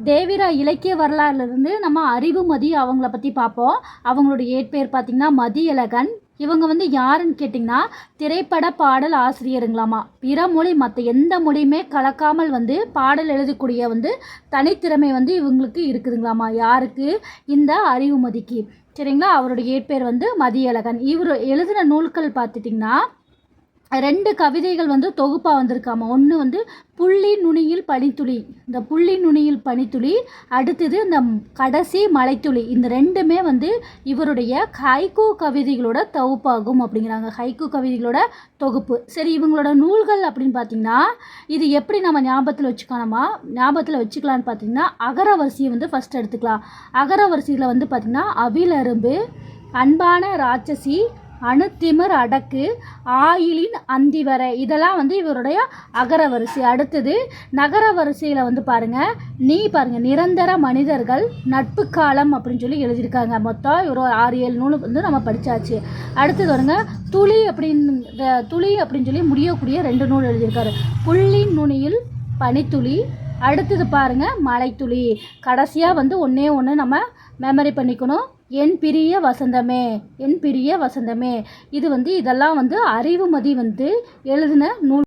தேவிரா இலக்கிய வரலாறுலேருந்து நம்ம அறிவுமதி அவங்கள பற்றி பார்ப்போம். அவங்களுடைய இயற்பெயர் பார்த்திங்கன்னா மதியழகன். இவங்க வந்து யாருன்னு கேட்டிங்கன்னா திரைப்பட பாடல் ஆசிரியருங்களாமா. பிற மொழி மற்ற எந்த மொழியுமே கலக்காமல் வந்து பாடல் எழுதக்கூடிய வந்து தனித்திறமை வந்து இவங்களுக்கு இருக்குதுங்களாமா. யாருக்கு? இந்த அறிவுமதிக்கு. சரிங்களா. அவருடைய இயற்பெயர் வந்து மதியழகன். இவர் எழுதின நூல்கள் பார்த்துட்டிங்கன்னா 2 கவிதைகள் வந்து தொகுப்பாக வந்திருக்காமா. ஒன்று வந்து புள்ளி நுனியில் பனித்துளி, இந்த புள்ளி நுனியில் பனித்துளி, அடுத்தது இந்த கடைசி மலைத்துளி. இந்த 2மே வந்து இவருடைய ஹைக்கூ கவிதைகளோட தொகுப்பாகும் அப்படிங்கிறாங்க. ஹைக்கூ கவிதைகளோட தொகுப்பு. சரி, இவங்களோட நூல்கள் அப்படின்னு பார்த்திங்கன்னா இது எப்படி நம்ம ஞாபகத்தில் வச்சுக்கலான்னு பார்த்திங்கன்னா அகர வரிசையை வந்து ஃபஸ்ட் எடுத்துக்கலாம். அகர வரிசையில் வந்து பார்த்திங்கன்னா அவிலரும்பு, அன்பான ராட்சசி, அணுத்திமிர் அடக்கு, ஆயிலின் அந்திவரை, இதெல்லாம் வந்து இவருடைய அகர வரிசை. அடுத்தது நகர வரிசையில் வந்து பாருங்கள் நிரந்தர மனிதர்கள், நட்பு காலம் அப்படின்னு சொல்லி எழுதியிருக்காங்க. மொத்தம் ஒரு 6-7 நூல் வந்து நம்ம படித்தாச்சு. அடுத்தது வருங்க துளி அப்படின்னு சொல்லி முடியக்கூடிய 2 நூல் எழுதியிருக்காரு. புள்ளி நுனியில் பனித்துளி, அடுத்தது பாருங்கள் மலைத்துளி. கடைசியாக வந்து ஒன்று நம்ம மெமரி பண்ணிக்கணும். என் பிரிய வசந்தமே. இது வந்து இதெல்லாம் வந்து அறிவுமதி வந்து எழுதின நூல்.